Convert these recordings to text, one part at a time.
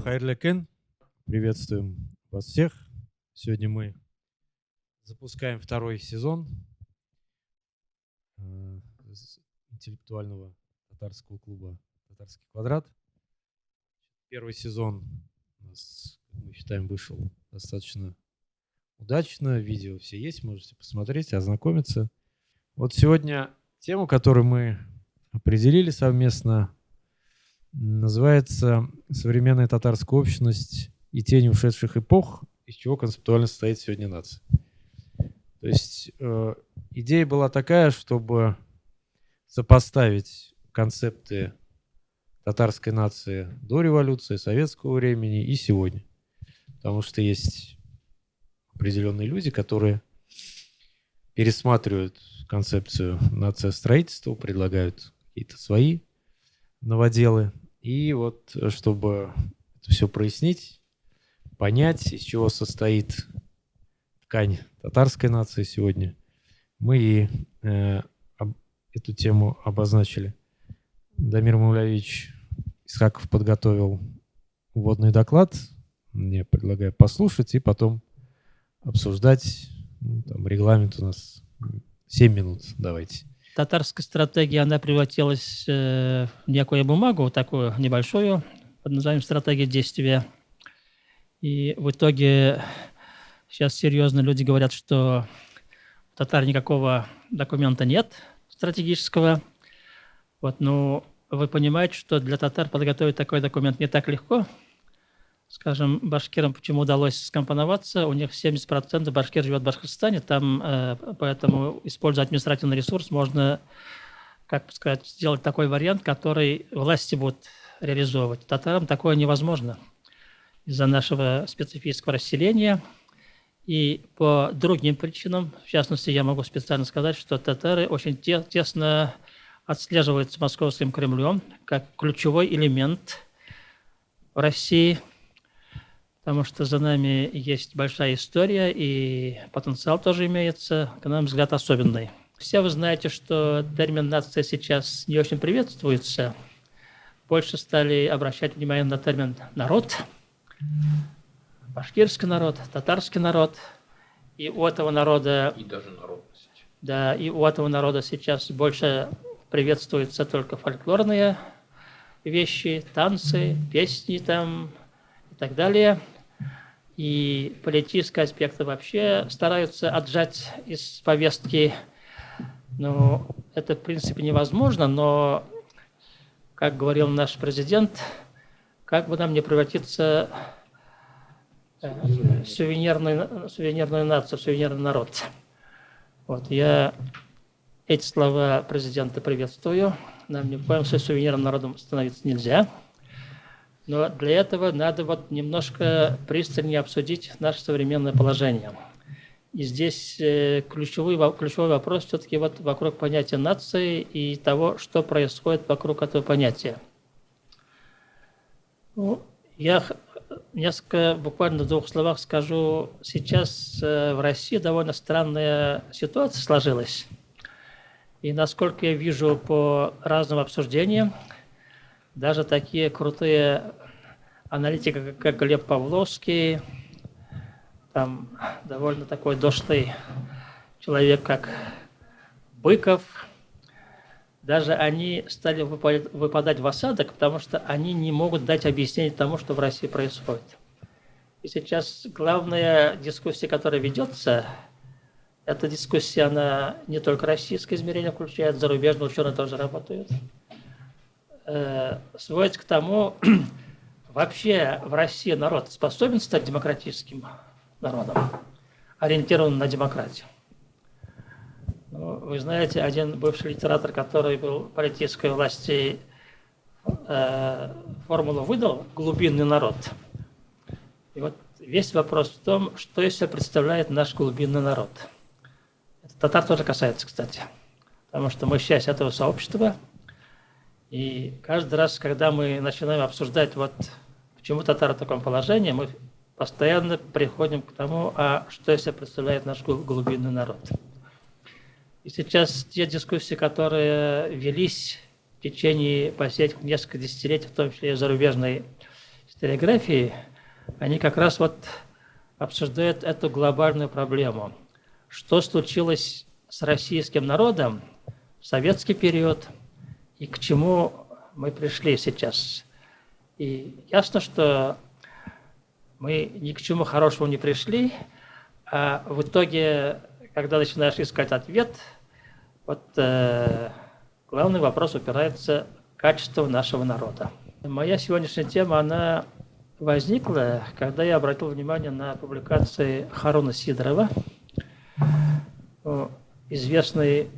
Хайрле Кен. Приветствуем вас всех. Сегодня мы запускаем второй сезон интеллектуального татарского клуба «Татарский квадрат». Первый сезон у нас, как мы считаем, вышел достаточно удачно. Видео все есть, можете посмотреть, ознакомиться. Вот сегодня тему, которую мы определили совместно, называется «Современная татарская общность и тени ушедших эпох, из чего концептуально состоит сегодня нация». То есть идея была такая, чтобы сопоставить концепты татарской нации до революции, советского времени и сегодня. Потому что есть определенные люди, которые пересматривают концепцию нациостроительства, предлагают какие-то свои новоделы. И вот, чтобы это все прояснить, понять, из чего состоит ткань татарской нации сегодня, мы и эту тему обозначили. Дамир Мавлявич Исхаков подготовил вводный доклад. Я предлагаю послушать и потом обсуждать. Там регламент у нас 7 минут. Давайте. Татарская стратегия, она превратилась в некую бумагу, такую небольшую, под названием «Стратегия действия». И в итоге сейчас серьезно люди говорят, что у татар никакого документа нет стратегического. Вот, но вы понимаете, что для татар подготовить такой документ не так легко. Скажем, башкирам почему удалось скомпоноваться, у них 70% башкир живет в Башкортостане, там поэтому, используя административный ресурс, можно, как сказать, сделать такой вариант, который власти будут реализовывать. Татарам такое невозможно из-за нашего специфического расселения. И по другим причинам, в частности, я могу специально сказать, что татары очень тесно отслеживаются московским Кремлем как ключевой элемент в России, потому что за нами есть большая история, и потенциал тоже имеется, на мой взгляд, особенный. Все вы знаете, что термин «нация» сейчас не очень приветствуется. Больше стали обращать внимание на термин «народ», башкирский народ, татарский народ. И у этого народа... И даже народность. Да, и у этого народа сейчас больше приветствуются только фольклорные вещи, танцы, песни там и так далее. И политические аспекты вообще стараются отжать из повестки. Ну, это, в принципе, невозможно, но, как говорил наш президент, как бы нам не превратиться в сувенирную нацию, в сувенирный народ. Вот, я эти слова президента приветствую. Нам ни в коем случае сувенирным народом становиться нельзя. Но для этого надо вот немножко пристальнее обсудить наше современное положение. И здесь ключевой вопрос все-таки вот вокруг понятия нации и того, что происходит вокруг этого понятия. Ну, я несколько, буквально в 2 словах скажу, сейчас в России довольно странная ситуация сложилась. И насколько я вижу по разным обсуждениям, даже такие крутые аналитики, как Глеб Павловский, там довольно такой дошлый человек, как Быков, даже они стали выпадать в осадок, потому что они не могут дать объяснение тому, что в России происходит. И сейчас главная дискуссия, которая ведется, эта дискуссия, она не только российское измерение включает, зарубежные ученые тоже работают, сводится к тому, вообще в России народ способен стать демократическим народом, ориентированным на демократию. Ну, вы знаете, один бывший литератор, который был в политической власти, формулу выдал «глубинный народ». И вот весь вопрос в том, что из себя представляет наш глубинный народ. Это татар тоже касается, кстати, потому что мы часть этого сообщества. И каждый раз, когда мы начинаем обсуждать, вот почему татары в таком положении, мы постоянно приходим к тому, а что из себя представляет наш глубинный народ. И сейчас те дискуссии, которые велись в течение последних нескольких десятилетий, в том числе и в зарубежной историографии, они как раз вот обсуждают эту глобальную проблему. Что случилось с российским народом в советский период и к чему мы пришли сейчас. И ясно, что мы ни к чему хорошему не пришли, а в итоге, когда начинаешь искать ответ, вот главный вопрос упирается в качество нашего народа. Моя сегодняшняя тема, она возникла, когда я обратил внимание на публикации Харуна Сидорова, известный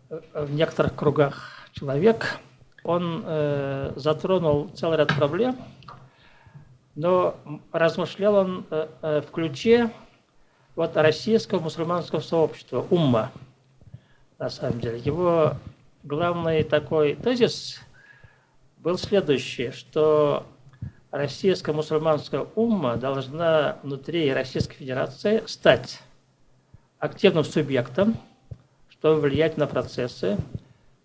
в некоторых кругах человек. Он затронул целый ряд проблем, но размышлял он в ключе вот российского мусульманского сообщества, умма, на самом деле. Его главный такой тезис был следующий, что российская мусульманская умма должна внутри Российской Федерации стать активным субъектом, чтобы влиять на процессы,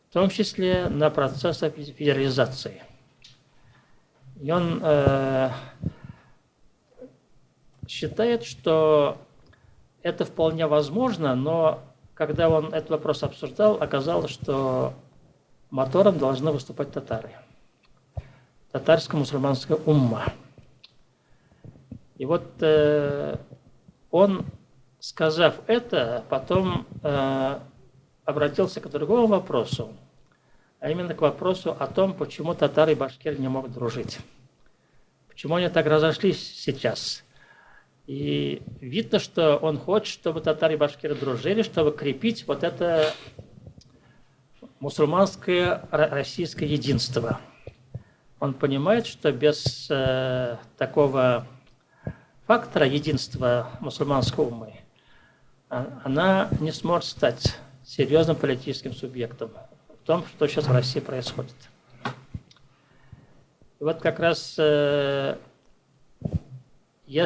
в том числе на процессы федерализации. И он считает, что это вполне возможно, но когда он этот вопрос обсуждал, оказалось, что мотором должны выступать татары. Татарско-мусульманская умма. И вот он, сказав это, потом обратился к другому вопросу, а именно к вопросу о том, почему татары и башкиры не могут дружить. Почему они так разошлись сейчас. И видно, что он хочет, чтобы татары и башкиры дружили, чтобы крепить вот это мусульманское российское единство. Он понимает, что без такого фактора единства мусульманской уммы она не сможет стать серьезным политическим субъектом в том, что сейчас в России происходит. И вот как раз я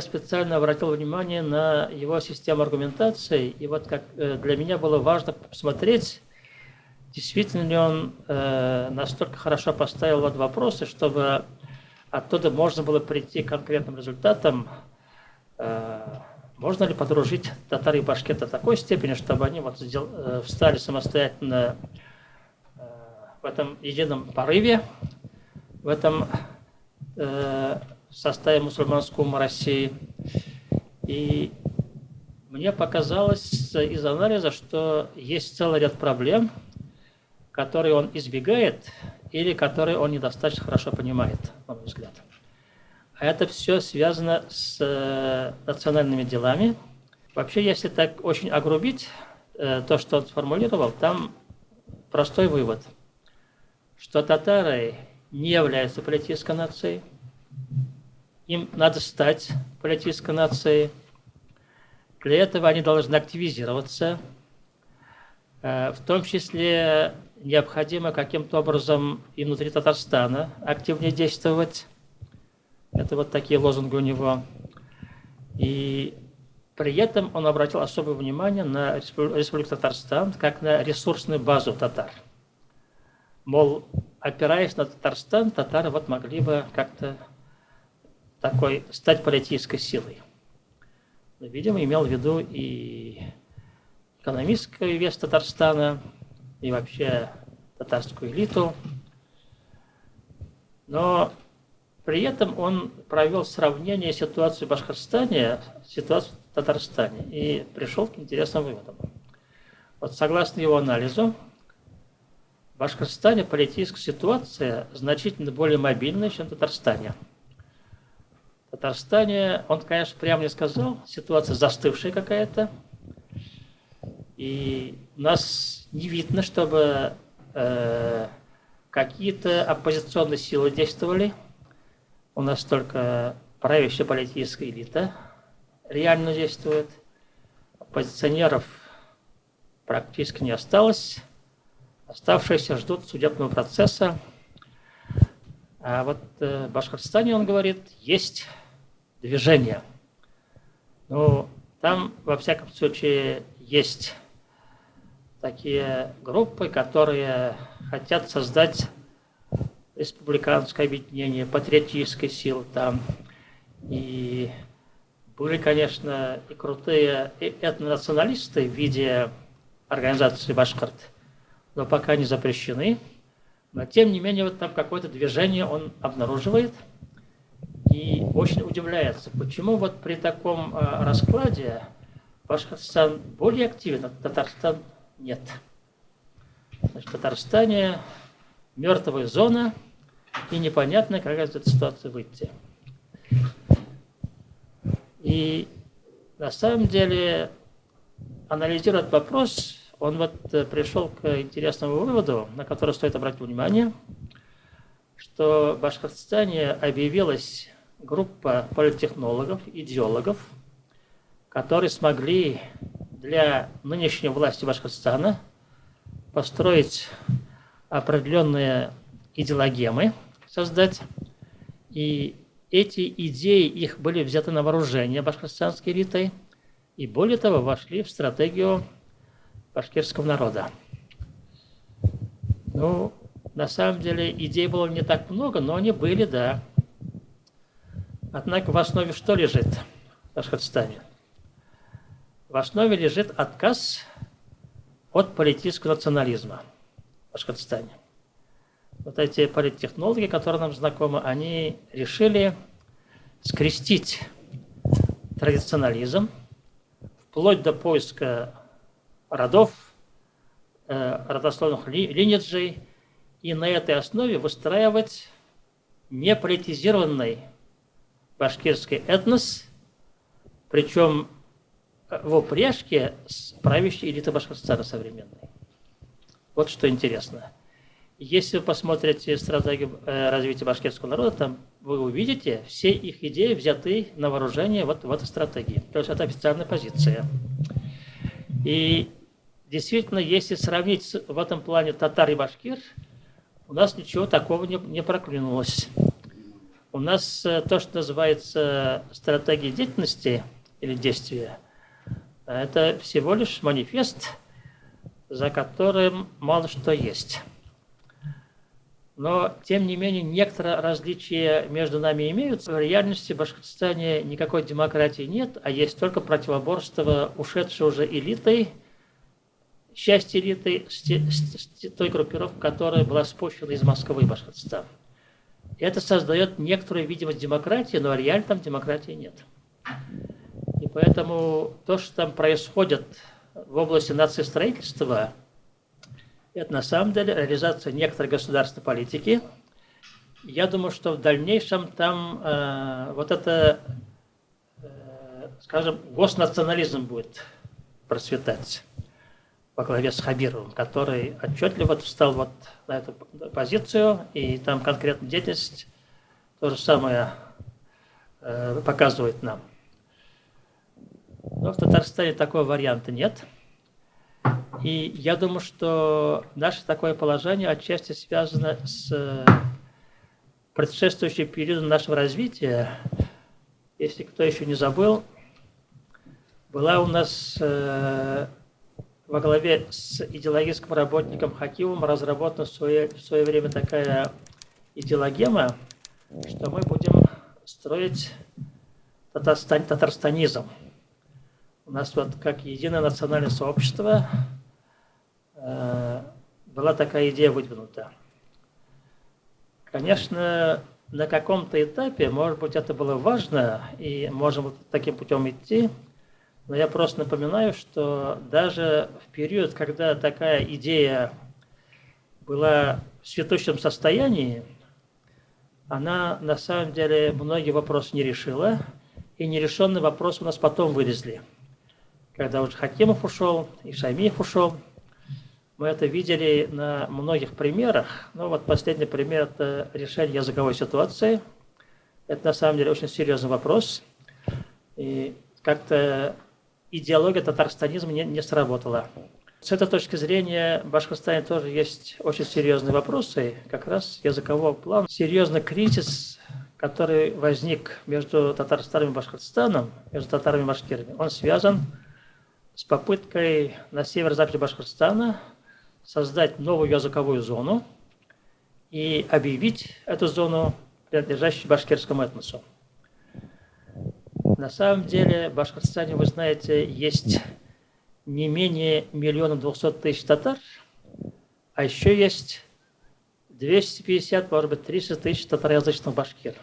специально обратил внимание на его систему аргументации, и вот как для меня было важно посмотреть, действительно ли он настолько хорошо поставил вот вопросы, чтобы оттуда можно было прийти к конкретным результатам, можно ли подружить татар и башкир до такой степени, чтобы они вот встали самостоятельно в этом едином порыве, в этом составе мусульманской уммы России. И мне показалось из анализа, что есть целый ряд проблем, которые он избегает или которые он недостаточно хорошо понимает, на мой взгляд. А это все связано с национальными делами. Вообще, если так очень огрубить то, что он сформулировал, там простой вывод, что татары не являются политической нацией, им надо стать политической нацией. Для этого они должны активизироваться. В том числе необходимо каким-то образом и внутри Татарстана активнее действовать. Это вот такие лозунги у него. И при этом он обратил особое внимание на Республику Татарстан как на ресурсную базу татар. Мол, опираясь на Татарстан, татары вот могли бы как-то стать политической силой. Но, видимо, имел в виду и экономический вес Татарстана, и вообще татарскую элиту. Но при этом он провел сравнение ситуации в Башкортостане с ситуацией в Татарстане и пришел к интересным выводам. Вот согласно его анализу, в Башкортостане политическая ситуация значительно более мобильная, чем в Татарстане. В Татарстане, он, конечно, прямо не сказал, ситуация застывшая какая-то. И у нас не видно, чтобы какие-то оппозиционные силы действовали. У нас только правящая политическая элита реально действует. Оппозиционеров практически не осталось. Оставшиеся ждут судебного процесса. А вот в Башкортостане, он говорит, есть движение. Ну, там, во всяком случае, есть такие группы, которые хотят создать республиканское объединение, патриотической силы. Там И были, конечно, и крутые этнонационалисты в виде организации «Башкирт», но пока не запрещены. Но, тем не менее, вот там какое-то движение он обнаруживает и очень удивляется, почему вот при таком раскладе Башкортостан более активен, а Татарстан нет. Значит, в Татарстане мертвая зона, и непонятно, как из этой ситуации выйти. И на самом деле, анализируя этот вопрос, он вот пришел к интересному выводу, на который стоит обратить внимание, что в Башкортостане объявилась группа политтехнологов, идеологов, которые смогли для нынешней власти Башкортостана построить определенные идеологемы, создать. И эти идеи их были взяты на вооружение башкортостанской элитой и, более того, вошли в стратегию башкирского народа. Ну, на самом деле, идей было не так много, но они были, да. Однако в основе что лежит в Башкортостане? В основе лежит отказ от политического национализма в Башкортостане. Вот эти политтехнологи, которые нам знакомы, они решили скрестить традиционализм вплоть до поиска родов, родословных линеджей, и на этой основе выстраивать неполитизированный башкирский этнос, причем в упряжке с правящей элитой Башкортостана современной. Вот что интересно. Если вы посмотрите стратегию развития башкирского народа, там вы увидите, все их идеи взяты на вооружение вот в этой стратегии. То есть это официальная позиция. И действительно, если сравнить в этом плане татар и башкир, у нас ничего такого не проклюнулось. У нас то, что называется стратегией деятельности или действия, это всего лишь манифест, за которым мало что есть. Но, тем не менее, некоторые различия между нами имеются. В реальности в Башкортостане никакой демократии нет, а есть только противоборство ушедшей уже элитой, часть элиты с той группировкой, которая была спущена из Москвы в Башкортостан. Это создает некоторую видимость демократии, но реально там демократии нет. И поэтому то, что там происходит в области нациостроительства, это на самом деле реализация некоторой государственной политики. Я думаю, что в дальнейшем там вот это, скажем, госнационализм будет процветать во главе с Хабировым, который отчетливо встал вот на эту позицию, и там конкретная деятельность то же самое показывает нам. Но в Татарстане такого варианта нет. И я думаю, что наше такое положение отчасти связано с предшествующим периодом нашего развития. Если кто еще не забыл, была у нас во главе с идеологическим работником Хакимовым разработана в свое время такая идеологема, что мы будем строить татарстанизм. У нас вот как единое национальное сообщество была такая идея выдвинута. Конечно, на каком-то этапе, может быть, это было важно, и можем вот таким путем идти, но я просто напоминаю, что даже в период, когда такая идея была в цветущем состоянии, она на самом деле многие вопросы не решила, и нерешенные вопросы у нас потом вылезли. Когда уже Хакимов ушел, и Шаймиев ушел, мы это видели на многих примерах. Ну вот последний пример – это решение языковой ситуации. Это на самом деле очень серьезный вопрос. И как-то идеология татарстанизма не сработала. С этой точки зрения в Башкортостане тоже есть очень серьезные вопросы, как раз языкового плана. Серьезный кризис, который возник между Татарстаном и Башкортостаном, между татарами и башкирами, он связан с попыткой на северо-западе Башкортостана создать новую языковую зону и объявить эту зону принадлежащей башкирскому этносу. На самом деле в Башкортостане, вы знаете, есть не менее 1 200 000 татар, а еще есть 250, может быть, 300 тысяч татароязычных башкир.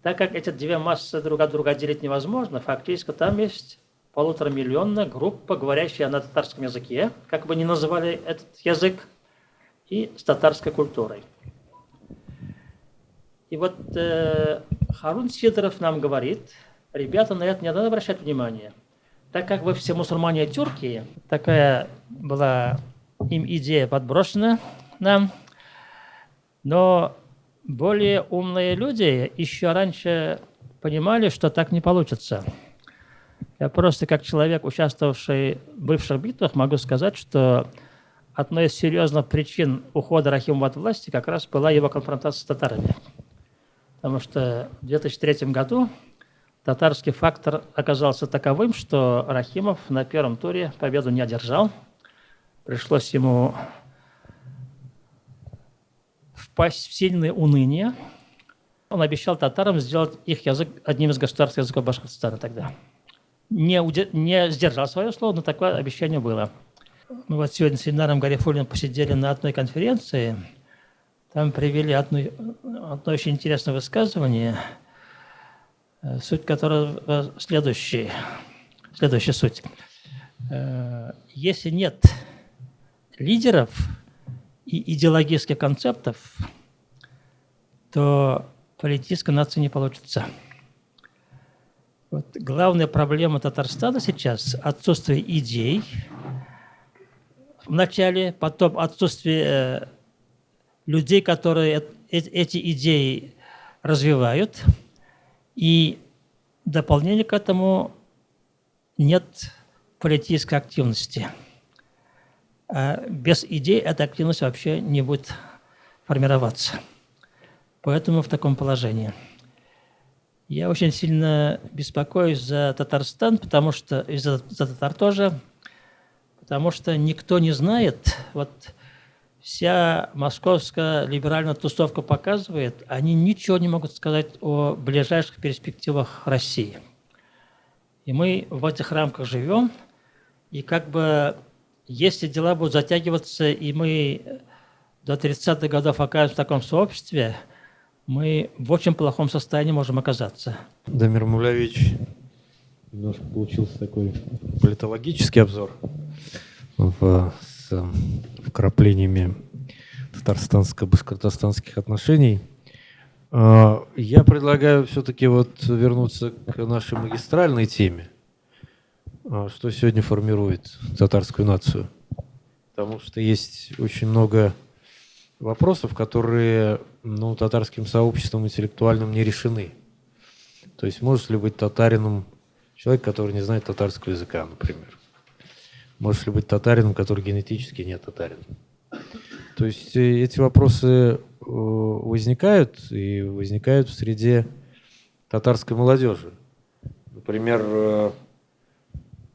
Так как эти две массы друг от друга отделить невозможно, фактически там есть 1,5-миллионная группа, говорящая на татарском языке, как бы ни называли этот язык, и с татарской культурой. И вот Харун Сидоров нам говорит, ребята, на это не надо обращать внимание. Так как вы все мусульмане тюрки, такая была им идея подброшена нам, но более умные люди еще раньше понимали, что так не получится. Я просто как человек, участвовавший в бывших битвах, могу сказать, что одной из серьезных причин ухода Рахимова от власти как раз была его конфронтация с татарами. Потому что в 2003 году татарский фактор оказался таковым, что Рахимов на первом туре победу не одержал. Пришлось ему впасть в сильное уныние. Он обещал татарам сделать их язык одним из государственных языков Башкортостана тогда. Не сдержал свое слово, но такое обещание было. Мы вот сегодня с семинаром Гарифуллиным посидели на одной конференции. Там привели одно очень интересное высказывание, суть которого следующая суть. Если нет лидеров и идеологических концептов, то политическая нация не получится. Вот главная проблема Татарстана сейчас – отсутствие идей вначале, потом отсутствие людей, которые эти идеи развивают, и в дополнение к этому нет политической активности. А без идей эта активность вообще не будет формироваться. Поэтому в таком положении. Я очень сильно беспокоюсь за Татарстан, потому что и за татар тоже, потому что никто не знает, вот вся московская либеральная тусовка показывает, они ничего не могут сказать о ближайших перспективах России. И мы в этих рамках живем, и как бы если дела будут затягиваться, и мы до 30-х годов окажемся в таком сообществе, мы в очень плохом состоянии можем оказаться. Дамир Мулявич, немножко получился такой политологический обзор с вкраплениями татарстанско-башкортостанских отношений. Я предлагаю все-таки вот вернуться к нашей магистральной теме. Что сегодня формирует татарскую нацию? Потому что есть очень много вопросов, которые татарским сообществом интеллектуальным не решены. То есть может ли быть татарином человек, который не знает татарского языка, например? Может ли быть татарином, который генетически не татарин? То есть эти вопросы возникают в среде татарской молодежи. Например,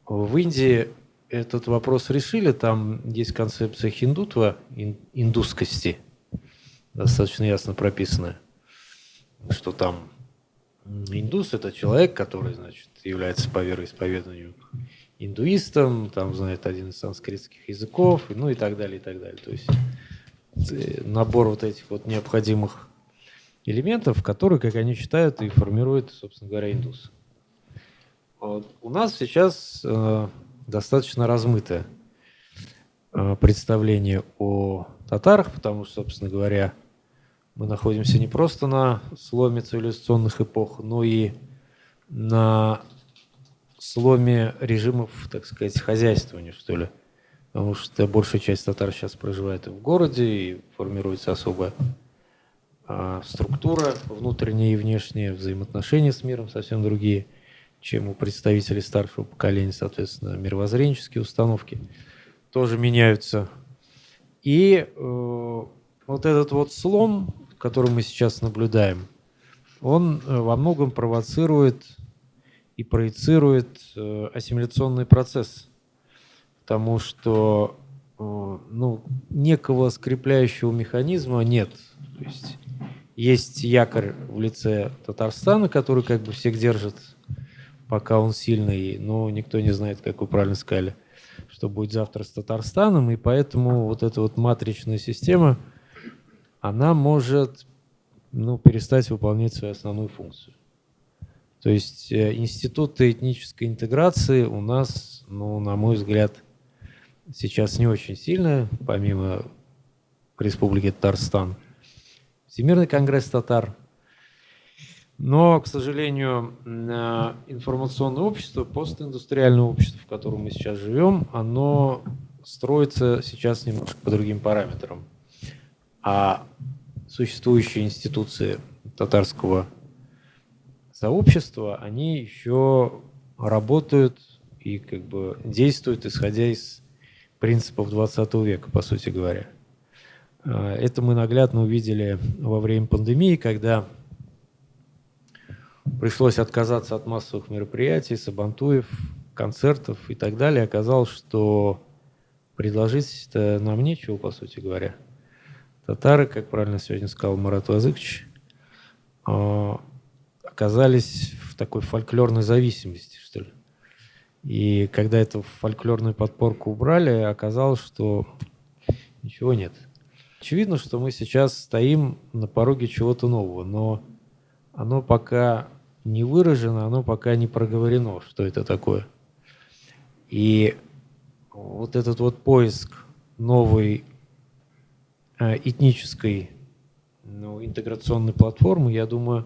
в Индии этот вопрос решили, там есть концепция хиндутва, индусскости, достаточно ясно прописанная, что там индус – это человек, который, значит, является по вероисповеданию индуистом, там знает один из санскритских языков, и так далее, и так далее. То есть набор вот этих вот необходимых элементов, которые, как они считают, и формируют, собственно говоря, индус. Вот. У нас сейчас достаточно размытое представление о татарах, потому что, собственно говоря, мы находимся не просто на сломе цивилизационных эпох, но и на сломе режимов, так сказать, хозяйствования, что ли. Потому что большая часть татар сейчас проживает в городе, и формируется особая структура внутренняя и внешняя, взаимоотношения с миром совсем другие, чем у представителей старшего поколения, соответственно, мировоззренческие установки тоже меняются. И вот этот вот слом, который мы сейчас наблюдаем, он во многом провоцирует и проецирует ассимиляционный процесс, потому что некого скрепляющего механизма нет. То есть якорь в лице Татарстана, который как бы всех держит пока он сильный, но никто не знает, как вы правильно сказали, что будет завтра с Татарстаном, и поэтому вот эта вот матричная система, она может перестать выполнять свою основную функцию. То есть институты этнической интеграции у нас, на мой взгляд, сейчас не очень сильно, помимо Республики Татарстан. Всемирный конгресс татар. Но, к сожалению, информационное общество, постиндустриальное общество, в котором мы сейчас живем, оно строится сейчас немножко по другим параметрам. А существующие институции татарского сообщества, они еще работают и как бы действуют, исходя из принципов 20 века, по сути говоря. Это мы наглядно увидели во время пандемии, когда пришлось отказаться от массовых мероприятий, сабантуев, концертов и так далее. Оказалось, что предложить-то нам нечего, по сути говоря. Татары, как правильно сегодня сказал Марат Вазыкович, оказались в такой фольклорной зависимости, что ли. И когда эту фольклорную подпорку убрали, оказалось, что ничего нет. Очевидно, что мы сейчас стоим на пороге чего-то нового, но оно пока не выражено, оно пока не проговорено, что это такое. И вот этот вот поиск новой этнической интеграционной платформы, я думаю,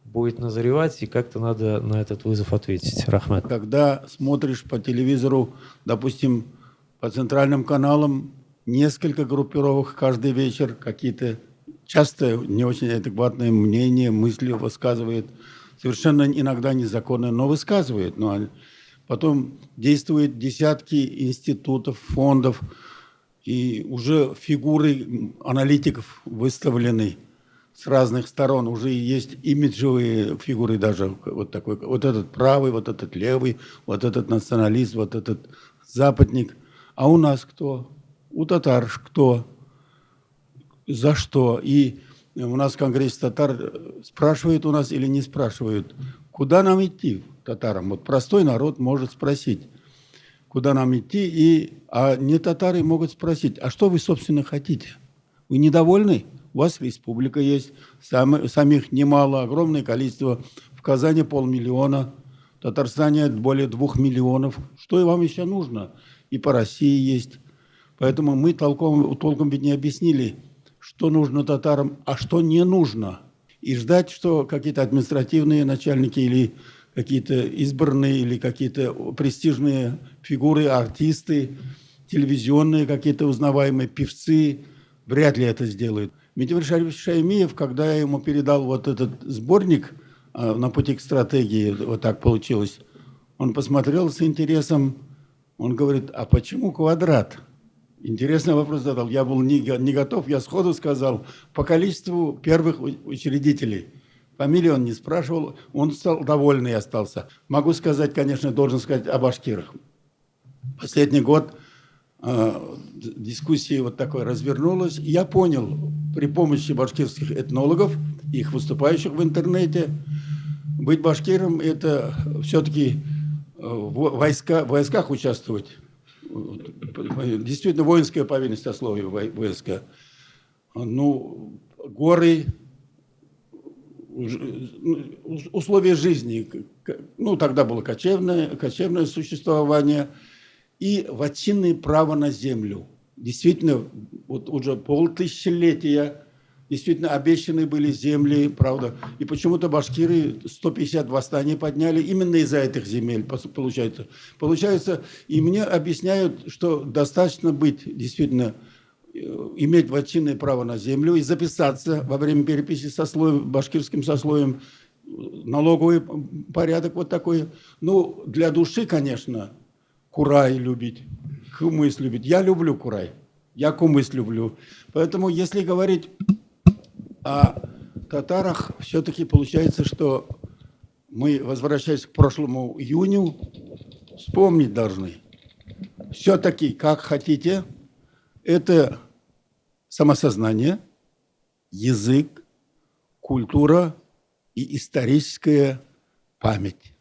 будет назревать, и как-то надо на этот вызов ответить. Рахмат. Когда смотришь по телевизору, допустим, по центральным каналам, несколько группировок каждый вечер, какие-то часто не очень адекватные мнения, мысли высказывают, совершенно иногда незаконные, но высказывают. Но потом действуют десятки институтов, фондов, и уже фигуры аналитиков выставлены с разных сторон. Уже есть имиджевые фигуры даже. Вот такой, вот этот правый, вот этот левый, вот этот националист, вот этот западник. А у нас кто? У татар кто? За что? И у нас Конгресс татар спрашивают у нас или не спрашивают, куда нам идти, татарам? Вот простой народ может спросить, куда нам идти, а не татары могут спросить, а что вы, собственно, хотите? Вы недовольны? У вас республика есть, самих немало, огромное количество. В Казани 500 000, в Татарстане более 2 миллионов. Что вам еще нужно? И по России есть. Поэтому мы толком ведь не объяснили, что нужно татарам, а что не нужно. И ждать, что какие-то административные начальники или какие-то избранные, или какие-то престижные фигуры, артисты, телевизионные какие-то узнаваемые певцы, вряд ли это сделают. Митимир Шарифович Шаймиев, когда я ему передал вот этот сборник «На пути к стратегии», вот так получилось, он посмотрел с интересом, он говорит, а почему квадрат? Интересный вопрос задал. Я был не готов, я сходу сказал, по количеству первых учредителей. Фамилию он не спрашивал, он стал довольный и остался. Могу сказать, конечно, должен сказать о башкирах. Последний год дискуссия вот такой развернулась. Я понял, при помощи башкирских этнологов, их выступающих в интернете, быть башкиром – это все-таки в войсках участвовать. Действительно, воинская повинность, сословие войска. Ну, горы, условия жизни. Ну, тогда было кочевное существование. И вотчинное право на землю. Действительно, вот уже полтысячелетия действительно обещаны были земли, правда. И почему-то башкиры 150 восстаний подняли именно из-за этих земель, получается. Получается, и мне объясняют, что достаточно быть, действительно, иметь вотчинное право на землю и записаться во время переписи башкирским сословием, налоговый порядок вот такой. Ну, для души, конечно, курай любить, кумыс любить. Я люблю курай, я кумыс люблю. Поэтому, если говорить о татарах, все-таки получается, что мы, возвращаясь к прошлому июню, вспомнить должны. Все-таки, как хотите, это самосознание, язык, культура и историческая память.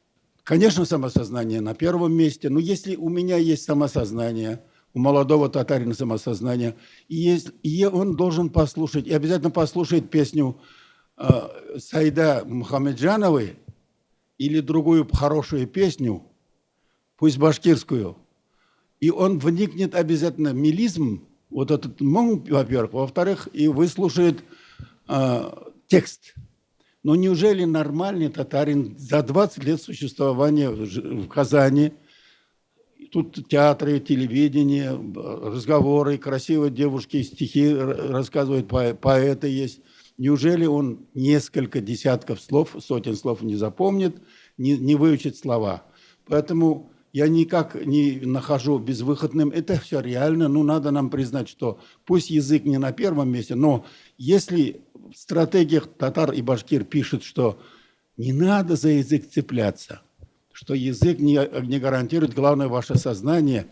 Конечно, самосознание на первом месте, но если у меня есть самосознание, у молодого татарина самосознание, и он должен послушать, и обязательно послушает песню Саида Мухамеджановой или другую хорошую песню, пусть башкирскую, и он вникнет обязательно в мелизм, вот этот, во-первых, во-вторых, и выслушает текст. Но неужели нормальный татарин за 20 лет существования в Казани, тут театры, телевидение, разговоры, красивые девушки, стихи рассказывают, поэты есть. Неужели он несколько десятков слов, сотен слов не запомнит, не выучит слова? Поэтому я никак не нахожу безвыходным. Это все реально. Ну, надо нам признать, что пусть язык не на первом месте, но если в стратегиях татар и башкир пишут, что не надо за язык цепляться, что язык не гарантирует, главное, ваше сознание,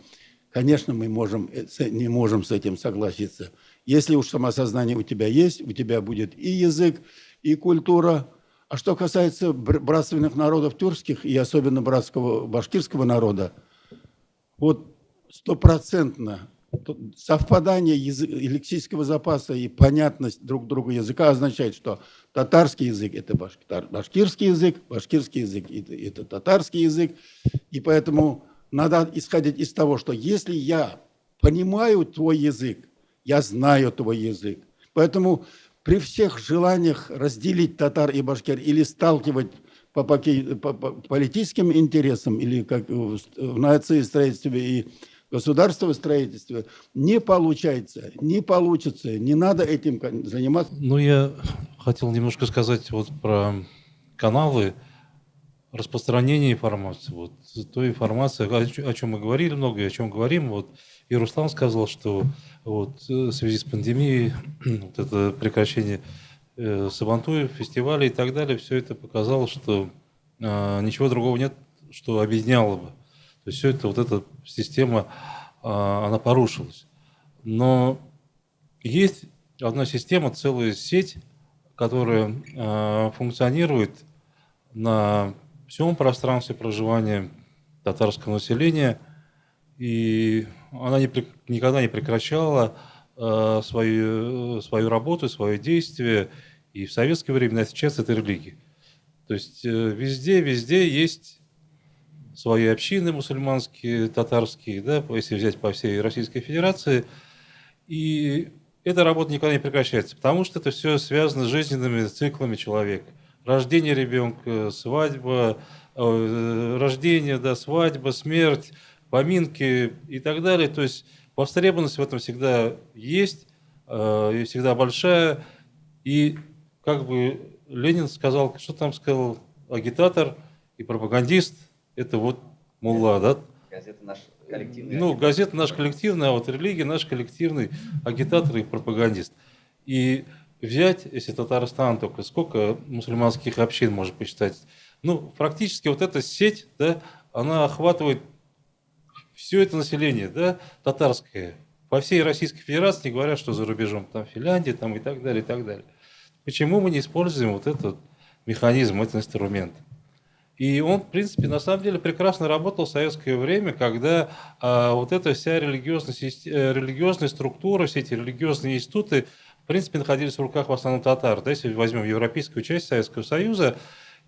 конечно, мы не можем с этим согласиться. Если уж самосознание у тебя есть, у тебя будет и язык, и культура. А что касается братственных народов тюркских и особенно братского башкирского народа, вот стопроцентно совпадание лексического запаса и понятность друг друга языка означает, что татарский язык – это башкирский язык – это татарский язык. И поэтому надо исходить из того, что если я понимаю твой язык, я знаю твой язык. Поэтому при всех желаниях разделить татар и башкир или сталкивать по политическим интересам, или как в нациостроительстве и государственном строительстве, не получается, не получится, не надо этим заниматься. Ну, я хотел немножко сказать вот про каналы распространения информации. Вот той информации, о чем мы говорили много и о чем говорим. Вот и Руслан сказал, что вот в связи с пандемией, вот это прекращение сабантуев, фестивалей и так далее, все это показало, что ничего другого нет, что объединяло бы. То есть все это, вот эта система, она порушилась. Но есть одна система, целая сеть, которая функционирует на всем пространстве проживания татарского населения, и она никогда не прекращала свою работу, свое действие и в советское время, и сейчас это религия. То есть везде есть свои общины мусульманские, татарские, да, если взять по всей Российской Федерации, и эта работа никогда не прекращается, потому что это все связано с жизненными циклами человека. Рождение ребенка, свадьба, рождение, да, свадьба, смерть, поминки и так далее. То есть востребованность в этом всегда есть, и всегда большая. И как бы Ленин сказал, что там сказал, агитатор и пропагандист – это вот мулла, да? Газета наша коллективная. Ну, газета наша коллективная, а вот религия наш коллективный агитатор и пропагандист. И взять, если Татарстан, только сколько мусульманских общин можно посчитать? Ну, практически вот эта сеть, да, она охватывает все это население, да, татарское, по всей Российской Федерации, не говоря, что за рубежом, там Финляндия, там и так далее, и так далее. Почему мы не используем вот этот механизм, этот инструмент? И он, в принципе, на самом деле прекрасно работал в советское время, когда вот эта вся религиозная структура, все эти религиозные институты, в принципе, находились в руках в основном татар. Да, если возьмем европейскую часть Советского Союза,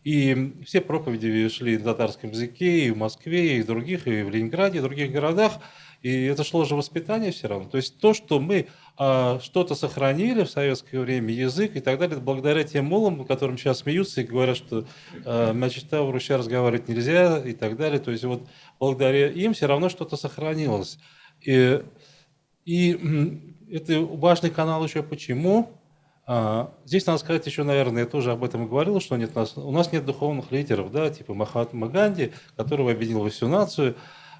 и все проповеди шли на татарском языке и в Москве, и в других, и в Ленинграде, и в других городах. И это шло же воспитание все равно. То есть то, что мы что-то сохранили в советское время, язык и так далее, это благодаря тем муллам, которым сейчас смеются и говорят, что мачта в Руси разговаривать нельзя и так далее. То есть вот благодаря им все равно что-то сохранилось. И это важный канал еще почему? Здесь надо сказать еще, наверное, я тоже об этом и говорил, что у нас нет духовных лидеров, да, типа Махатма Ганди, который объединил всю нацию.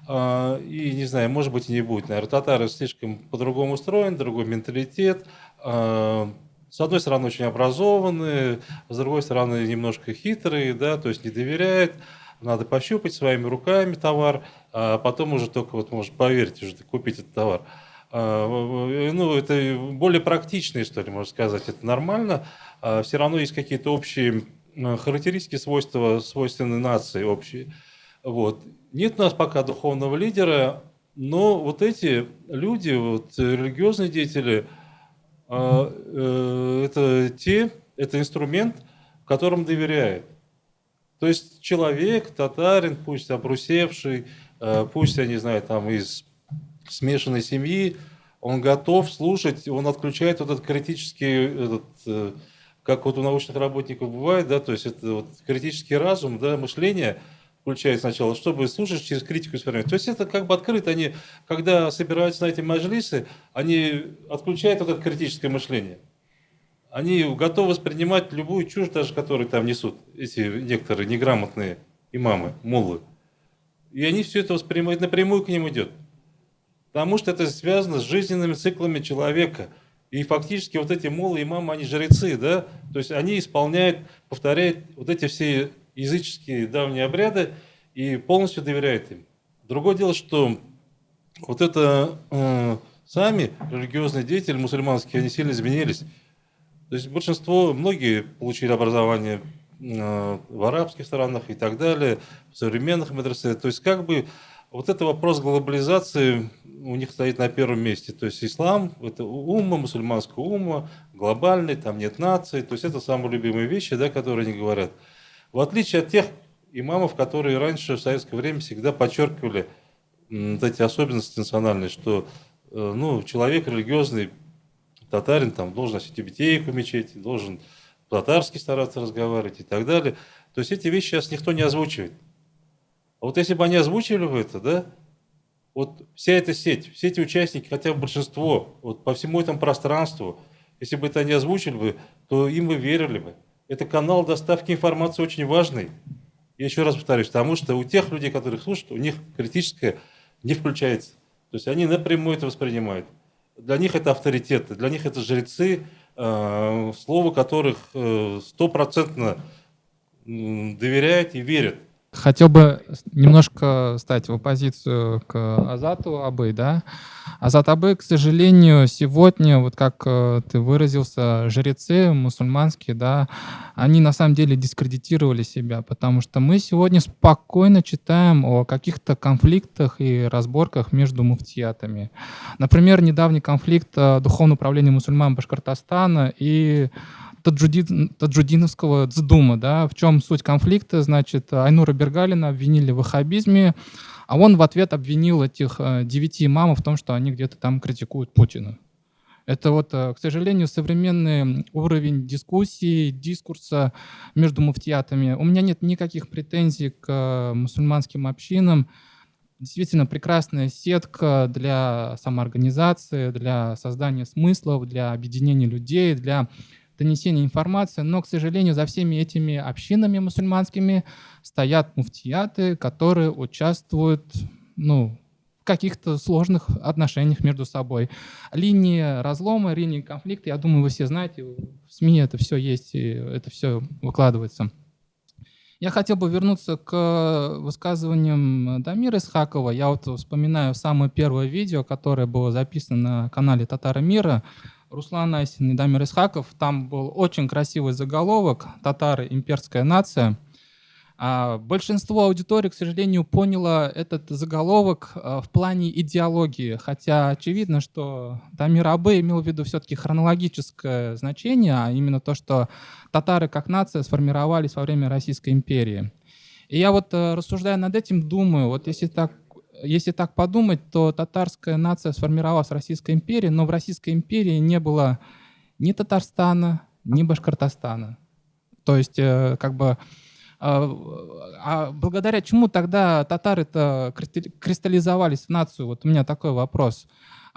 И, не знаю, может быть, и не будет. Наверное, татары слишком по-другому устроены, другой менталитет. С одной стороны, очень образованные, с другой стороны, немножко хитрые, да, то есть не доверяют. Надо пощупать своими руками товар, а потом уже только, вот, может, поверить, уже купить этот товар. Ну, это более практичные, что ли, можно сказать. Это нормально. Все равно есть какие-то общие характеристики, свойственные нации общие. Вот. Нет у нас пока духовного лидера, но вот эти люди, вот, религиозные деятели, это инструмент, которым доверяет. То есть человек, татарин, пусть обрусевший, пусть, я не знаю, там из смешанной семьи, он готов слушать, он отключает вот этот критический, как вот у научных работников бывает, да, то есть это вот критический разум, да, мышление включает сначала, чтобы слушать через критику сформировать. То есть это как бы открыто, они, когда собираются на эти маджлисы, они отключают вот это критическое мышление. Они готовы воспринимать любую чушь, даже которую там несут эти некоторые неграмотные имамы, муллы. И они все это воспринимают, напрямую к ним идет. Потому что это связано с жизненными циклами человека. И фактически вот эти муллы, имамы, они жрецы, да? То есть они исполняют, повторяют вот эти все языческие давние обряды и полностью доверяют им. Другое дело, что вот это сами религиозные деятели мусульманские, они сильно изменились. То есть большинство, многие получили образование в арабских странах и так далее, в современных медресе. То есть как бы вот это вопрос глобализации у них стоит на первом месте. То есть ислам, это умма, мусульманская умма, глобальный, там нет нации. То есть это самые любимые вещи, да, которые они говорят. В отличие от тех имамов, которые раньше в советское время всегда подчеркивали вот эти особенности национальные, что человек религиозный, татарин там должен носить тюбетейку в мечети, должен по-татарски стараться разговаривать и так далее. То есть эти вещи сейчас никто не озвучивает. А вот если бы они озвучивали это, да, вот вся эта сеть, все эти участники, хотя бы большинство, вот по всему этому пространству, если бы это они озвучили бы, то им бы верили бы. Это канал доставки информации очень важный. Я еще раз повторюсь, потому что у тех людей, которых слушают, у них критическое не включается. То есть они напрямую это воспринимают. Для них это авторитеты, для них это жрецы, слову которых стопроцентно доверяют и верят. Хотел бы немножко стать в оппозицию к Азату Абы, да. Азат Абы, к сожалению, сегодня, вот как ты выразился, жрецы мусульманские, да, они на самом деле дискредитировали себя, потому что мы сегодня спокойно читаем о каких-то конфликтах и разборках между муфтиятами. Например, недавний конфликт Духовного управления мусульман Башкортостана и Таджудиновского Цдума, да, в чем суть конфликта, значит, Айнура Бергалина обвинили в ваххабизме, а он в ответ обвинил этих 9 имамов в том, что они где-то там критикуют Путина. Это вот, к сожалению, современный уровень дискуссии, дискурса между муфтиятами. У меня нет никаких претензий к мусульманским общинам. Действительно прекрасная сетка для самоорганизации, для создания смыслов, для объединения людей, для донесения информации, но, к сожалению, за всеми этими общинами мусульманскими стоят муфтияты, которые участвуют в каких-то сложных отношениях между собой. Линии разлома, линии конфликта, я думаю, вы все знаете, в СМИ это все есть, и это все выкладывается. Я хотел бы вернуться к высказываниям Дамира Исхакова. Я вот вспоминаю самое первое видео, которое было записано на канале «Татары мира», Руслан Айсин и Дамир Исхаков. Там был очень красивый заголовок «Татары – имперская нация». Большинство аудитории, к сожалению, поняло этот заголовок в плане идеологии, хотя очевидно, что Дамир Абы имел в виду все-таки хронологическое значение, а именно то, что татары как нация сформировались во время Российской империи. И я вот, рассуждая над этим, думаю, вот если так подумать, то татарская нация сформировалась в Российской империи, но в Российской империи не было ни Татарстана, ни Башкортостана. То есть, благодаря чему тогда татары-то кристаллизовались в нацию? Вот у меня такой вопрос.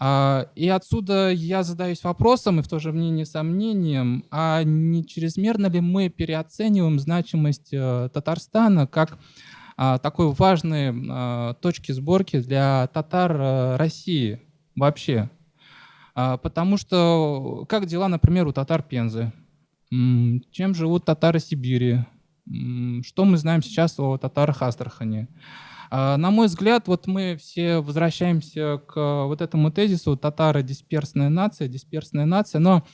И отсюда я задаюсь вопросом, и в то же время сомнением, а не чрезмерно ли мы переоцениваем значимость Татарстана как такой важной точки сборки для татар России вообще? Потому что как дела, например, у татар Пензы? Чем живут татары Сибири? Что мы знаем сейчас о татарах Астрахани? На мой взгляд, вот мы все возвращаемся к вот этому тезису «татары – дисперсная нация», но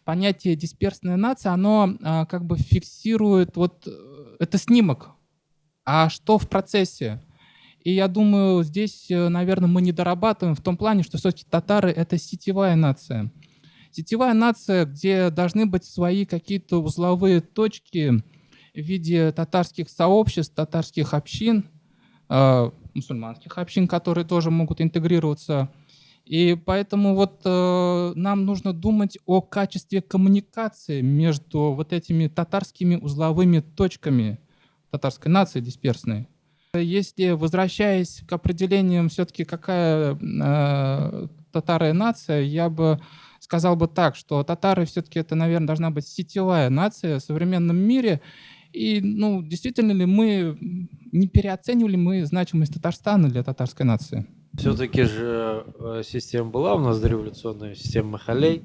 понятие «дисперсная нация», оно как бы фиксирует, вот это снимок, а что в процессе. И я думаю, здесь, наверное, мы не дорабатываем в том плане, что все-таки татары — это сетевая нация. Сетевая нация, где должны быть свои какие-то узловые точки в виде татарских сообществ, татарских общин, мусульманских общин, которые тоже могут интегрироваться. И поэтому вот нам нужно думать о качестве коммуникации между вот этими татарскими узловыми точками татарской нации дисперсной. Если, возвращаясь к определениям, все-таки какая татары нация, я бы сказал бы так, что татары все-таки это, наверное, должна быть сетевая нация в современном мире. И, ну, действительно ли мы, не переоценивали мы значимость Татарстана для татарской нации? Все-таки же система была у нас дореволюционная, система Махалей.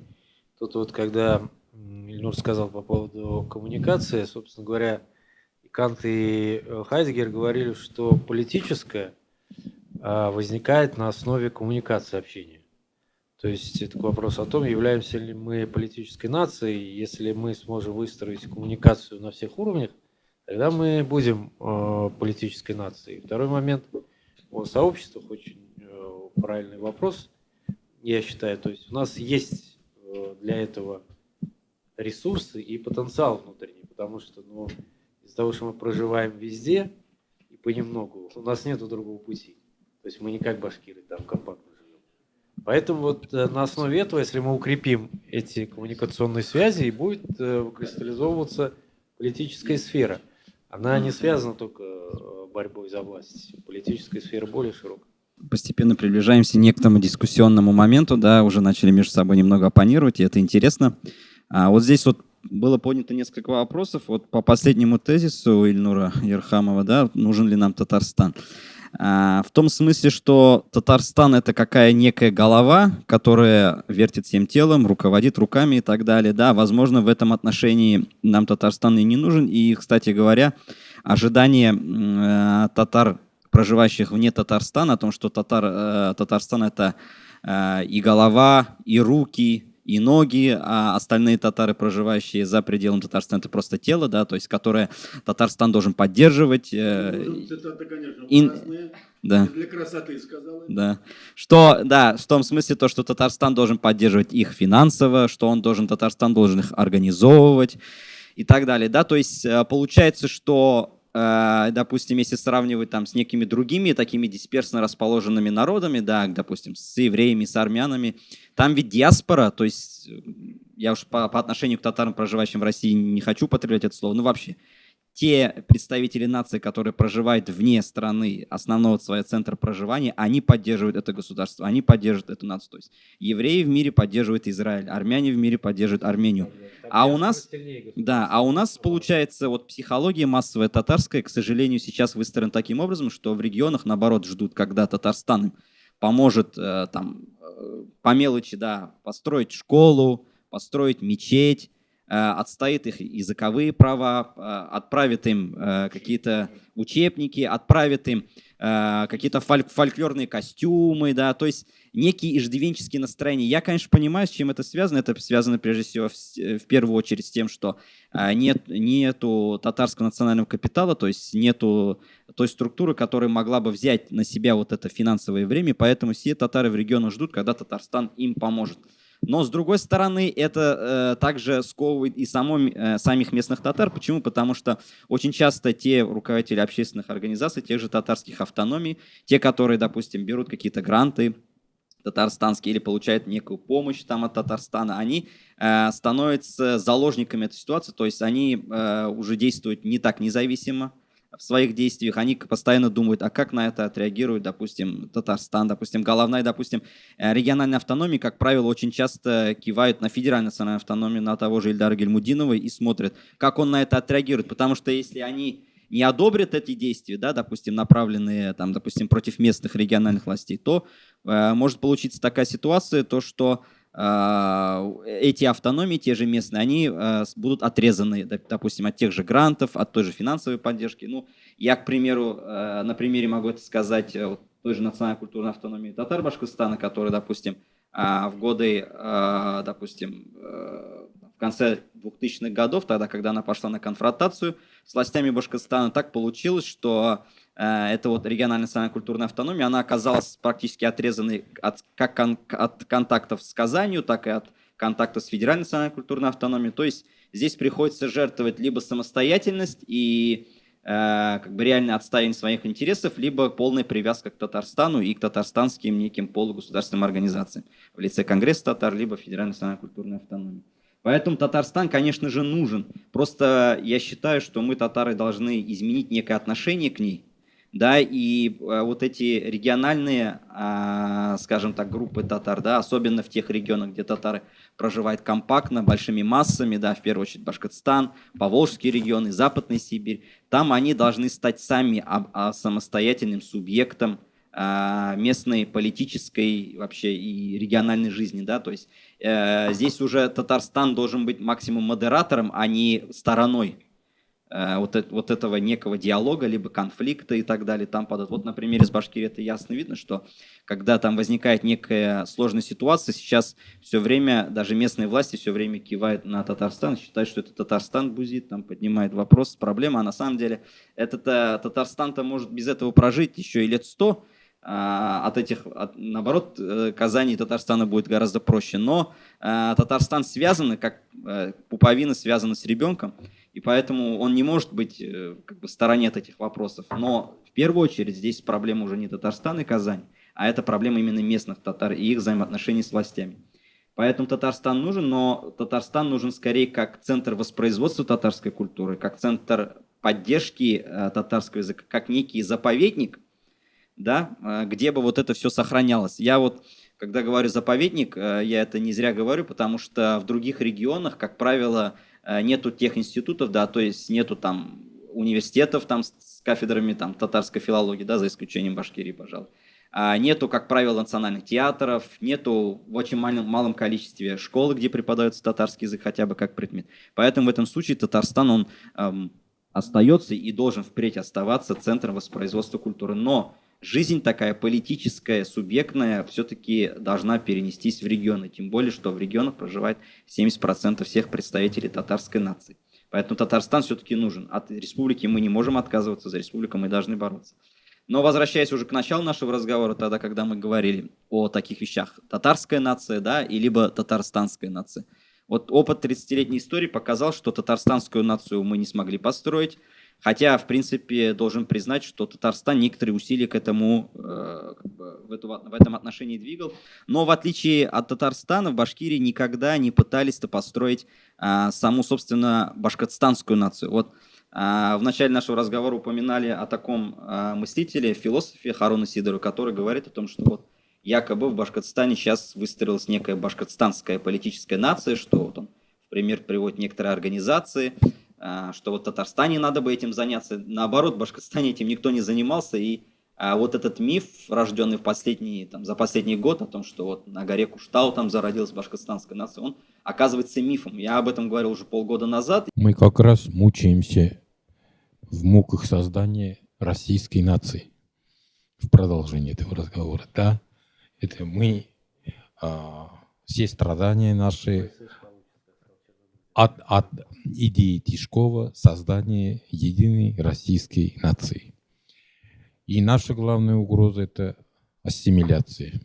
Тут вот когда Ильнур сказал по поводу коммуникации, собственно говоря, и Кант, и Хайдеггер говорили, что политическое возникает на основе коммуникации общения. То есть это вопрос о том, являемся ли мы политической нацией. Если мы сможем выстроить коммуникацию на всех уровнях, тогда мы будем политической нацией. Второй момент о сообществах, очень правильный вопрос, я считаю. То есть у нас есть для этого ресурсы и потенциал внутренний, потому что из-за того, что мы проживаем везде и понемногу, у нас нет другого пути. То есть мы не как башкиры, там компактно живем. Поэтому вот на основе этого, если мы укрепим эти коммуникационные связи, и будет выкристаллизовываться политическая сфера. Она не связана только борьбой за власть. Политическая сфера более широкая. Постепенно приближаемся не к тому дискуссионному моменту, да, уже начали между собой немного оппонировать, и это интересно. Вот здесь вот было поднято несколько вопросов. Вот по последнему тезису Ильнура Ерхамова, да, нужен ли нам Татарстан? В том смысле, что Татарстан — это какая некая голова, которая вертит всем телом, руководит руками и так далее. Да, возможно, в этом отношении нам Татарстан и не нужен. И, кстати говоря, ожидание татар, проживающих вне Татарстана, о том, что Татарстан — это и голова, и руки, и ноги, а остальные татары, проживающие за пределом Татарстана, это просто тело, да, то есть которое Татарстан должен поддерживать. Цитаты, конечно, да. для красоты сказала. Да. Что, да, в том смысле то, что Татарстан должен поддерживать их финансово, что Татарстан должен их организовывать и так далее, да, то есть получается, что допустим, если сравнивать там с некими другими такими дисперсно расположенными народами, да, допустим, с евреями, с армянами, там ведь диаспора, то есть я уж по отношению к татарам, проживающим в России, не хочу употреблять это слово, но вообще те представители нации, которые проживают вне страны основного своего центра проживания, они поддерживают это государство, они поддерживают эту нацию. То есть евреи в мире поддерживают Израиль, армяне в мире поддерживают Армению. А у нас получается вот психология массовая татарская, к сожалению, сейчас выстроена таким образом, что в регионах, наоборот, ждут, когда Татарстан им поможет там по мелочи, да, построить школу, построить мечеть, отстоит их языковые права, отправит им какие-то учебники, отправит им какие-то фольклорные костюмы, да, то есть некие иждивенческие настроения. Я, конечно, понимаю, с чем это связано. Это связано, прежде всего, в первую очередь с тем, что нету татарского национального капитала, то есть нету той структуры, которая могла бы взять на себя вот это финансовое время, поэтому все татары в регионах ждут, когда Татарстан им поможет. Но, с другой стороны, это также сковывает и самих местных татар. Почему? Потому что очень часто те руководители общественных организаций, тех же татарских автономий, те, которые, допустим, берут какие-то гранты татарстанские или получают некую помощь там от Татарстана, они становятся заложниками этой ситуации, то есть они уже действуют не так независимо в своих действиях, они постоянно думают, а как на это отреагирует, допустим, Татарстан, допустим, головная, допустим, региональная автономия, как правило, очень часто кивают на федеральную национальную автономию, на того же Ильдара Гельмудинова и смотрят, как он на это отреагирует, потому что если они не одобрят эти действия, да, допустим, направленные, там, допустим, против местных региональных властей, то может получиться такая ситуация, то, что эти автономии, те же местные, они будут отрезаны, допустим, от тех же грантов, от той же финансовой поддержки. Ну, я, к примеру, на примере могу это сказать той же национальной культурной автономии Татар-Башкортостана, которая, допустим, в годы, допустим, в конце 2000-х годов, тогда, когда она пошла на конфронтацию с властями Башкортостана, так получилось, что эта вот региональная национальная культурная автономия, она оказалась практически отрезанной как от контактов с Казанью, так и от контактов с федеральной национальной культурной автономией. То есть здесь приходится жертвовать либо самостоятельность и как бы реальное отстаивание своих интересов, либо полная привязка к Татарстану и к татарстанским неким полугосударственным организациям в лице Конгресса татар, либо Федеральной национальной культурной автономии. Поэтому Татарстан, конечно же, нужен. Просто я считаю, что мы, татары, должны изменить некое отношение к ней, да, и вот эти региональные, скажем так, группы татар, да, особенно в тех регионах, где татары проживают компактно, большими массами, да, в первую очередь Башкортостан, Поволжские регионы, Западная Сибирь, там они должны стать сами самостоятельным субъектом местной политической вообще и региональной жизни, да, то есть здесь уже Татарстан должен быть максимум модератором, а не стороной вот этого некого диалога, либо конфликта и так далее. Там падают. Вот на примере с Башкирией это ясно видно, что когда там возникает некая сложная ситуация, сейчас все время, даже местные власти все время кивают на Татарстан, считают, что это Татарстан бузит, там поднимает вопрос, проблема, а на самом деле Татарстан-то может без этого прожить еще и лет 100, наоборот, Казани и Татарстана будет гораздо проще. Но Татарстан связан, как пуповина связана с ребенком, и поэтому он не может быть как бы в стороне от этих вопросов. Но в первую очередь здесь проблема уже не Татарстан и Казань, а это проблема именно местных татар и их взаимоотношений с властями. Поэтому Татарстан нужен, но Татарстан нужен скорее как центр воспроизводства татарской культуры, как центр поддержки татарского языка, как некий заповедник, да, где бы вот это все сохранялось. Я вот, когда говорю заповедник, я это не зря говорю, потому что в других регионах, как правило, нету тех институтов, да, то есть нету там университетов там с кафедрами там татарской филологии, да, за исключением Башкирии, пожалуй. Нету, как правило, национальных театров, нету в очень малом количестве школ, где преподается татарский язык хотя бы как предмет. Поэтому в этом случае Татарстан, он остается и должен впредь оставаться центром воспроизводства культуры. Но жизнь такая политическая, субъектная, все-таки должна перенестись в регионы. Тем более, что в регионах проживает 70% всех представителей татарской нации. Поэтому Татарстан все-таки нужен. От республики мы не можем отказываться, за республику мы должны бороться. Но возвращаясь уже к началу нашего разговора, тогда, когда мы говорили о таких вещах, татарская нация, да, и либо татарстанская нация. Вот опыт 30-летней истории показал, что татарстанскую нацию мы не смогли построить. Хотя, в принципе, должен признать, что Татарстан некоторые усилия к этому в этом отношении двигал. Но в отличие от Татарстана, в Башкирии никогда не пытались построить саму, собственно, башкортостанскую нацию. Вот в начале нашего разговора упоминали о таком мыслителе, философе Харуна Сидору, который говорит о том, что вот якобы в Башкортостане сейчас выстроилась некая башкортостанская политическая нация, что вот он в пример приводит некоторые организации, что вот в Татарстане надо бы этим заняться. Наоборот, в Башкортостане этим никто не занимался. И вот этот миф, рожденный за последний год, о том, что вот на горе Куштау там зародилась башкортостанская нация, он оказывается мифом. Я об этом говорил уже полгода назад. Мы как раз мучаемся в муках создания российской нации. В продолжении этого разговора. Да, это мы, все страдания наши от идеи Тишкова создания единой российской нации. И наша главная угроза – это ассимиляция,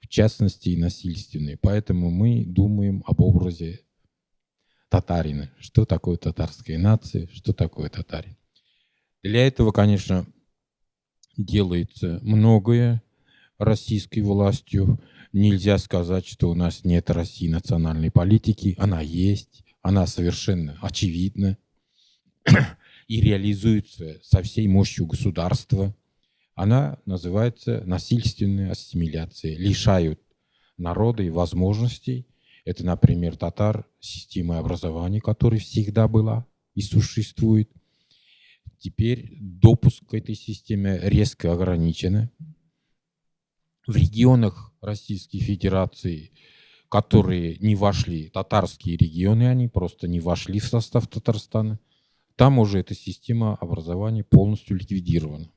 в частности и насильственная. Поэтому мы думаем об образе татарина. Что такое татарская нация, что такое татарин. Для этого, конечно, делается многое российской властью. Нельзя сказать, что у нас нет в России национальной политики. Она есть, она совершенно очевидна и реализуется со всей мощью государства. Она называется насильственная ассимиляция. Лишают народа и возможностей. Это, например, татар системы образования, которая всегда была и существует. Теперь допуск к этой системе резко ограничен. В регионах Российской Федерации, которые не вошли, татарские регионы, они просто не вошли в состав Татарстана, там уже эта система образования полностью ликвидирована.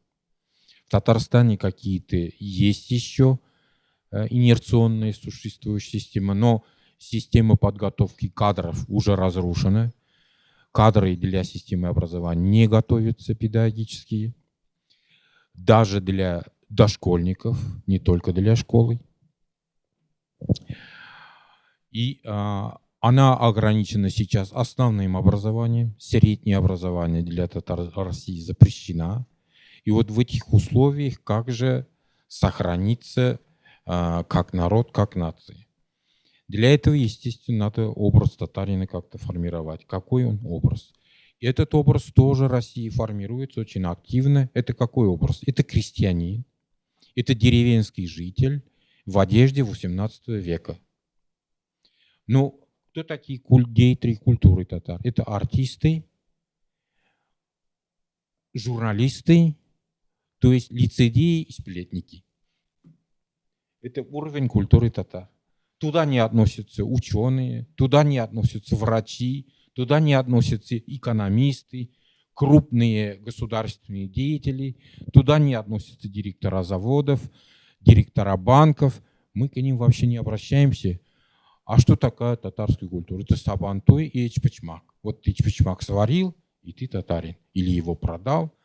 В Татарстане какие-то есть еще инерционные существующие системы, но Система подготовки кадров уже разрушена. Кадры для системы образования не готовятся педагогические. Даже для дошкольников, не только для школы. И она ограничена сейчас основным образованием. Среднее образование для татар России запрещено. И вот в этих условиях как же сохраниться как народ, как нация? Для этого, естественно, надо образ татарина как-то формировать. Какой он образ? И этот образ тоже России формируется очень активно. Это какой образ? Это крестьянин, это деревенский житель в одежде XVIII века. Ну, кто такие деятели культуры татар? Это артисты, журналисты, то есть лицедеи и сплетники. Это уровень культуры татар. Туда не относятся ученые, туда не относятся врачи, туда не относятся экономисты, крупные государственные деятели, туда не относятся директора заводов, директора банков. Мы к ним вообще не обращаемся. А что такая татарская культура? Это сабантуй и эчпочмак. Вот ты эчпочмак сварил, и ты татарин. Или его продал.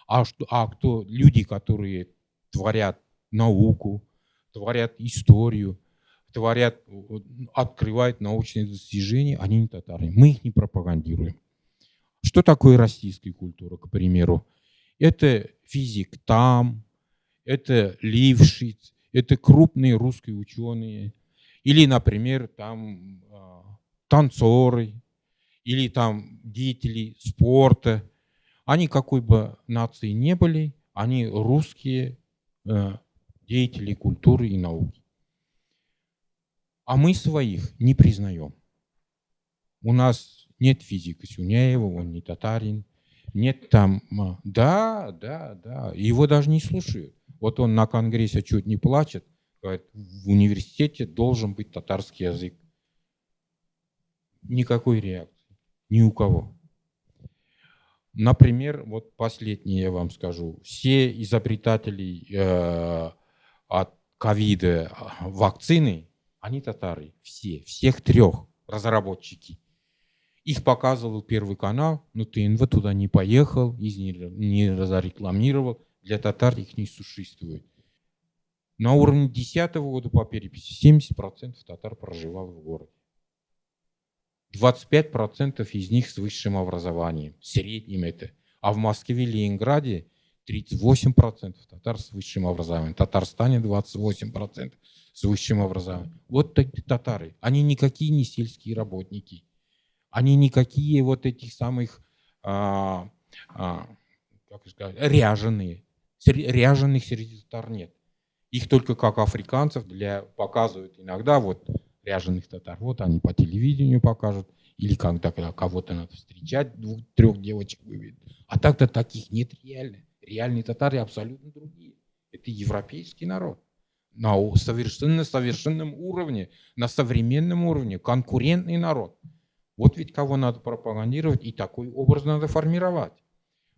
А кто люди, которые творят науку, творят историю, творят, открывают научные достижения, они не татары. Мы их не пропагандируем. Что такое российская культура, к примеру? Это физик Там, это Лившиц, это крупные русские ученые. Или, например, там танцоры, или там деятели спорта. Они какой бы нации не были, они русские деятели культуры и науки. А мы своих не признаем. У нас нет физика Сюняева, он не татарин. Нет там... Да, его даже не слушают. Вот он на конгрессе чуть не плачет. Говорит, в университете должен быть татарский язык. Никакой реакции. Ни у кого. Например, вот последнее я вам скажу. Все изобретатели от ковида вакцины, они татары. Всех трех разработчики. Их показывал Первый канал, но ТНВ туда не поехал, не разрекламировал. Для татар их не существует. На уровне 2010 года по переписи 70% татар проживало в городе. 25% из них с высшим образованием, средним это. А в Москве и Ленинграде 38% татар с высшим образованием. В Татарстане 28% с высшим образованием. Вот такие татары. Они никакие не сельские работники. Они никакие вот этих самых как сказать, ряженые. Ряженых среди татар нет. Их только как африканцев показывают иногда, вот ряженых татар. Вот они по телевидению покажут. Или когда кого-то надо встречать, 2-3 девочек выведут. А так-то таких нет реально. Реальные татары абсолютно другие. Это европейский народ. На совершенном уровне, на современном уровне, конкурентный народ. Вот ведь кого надо пропагандировать, и такой образ надо формировать.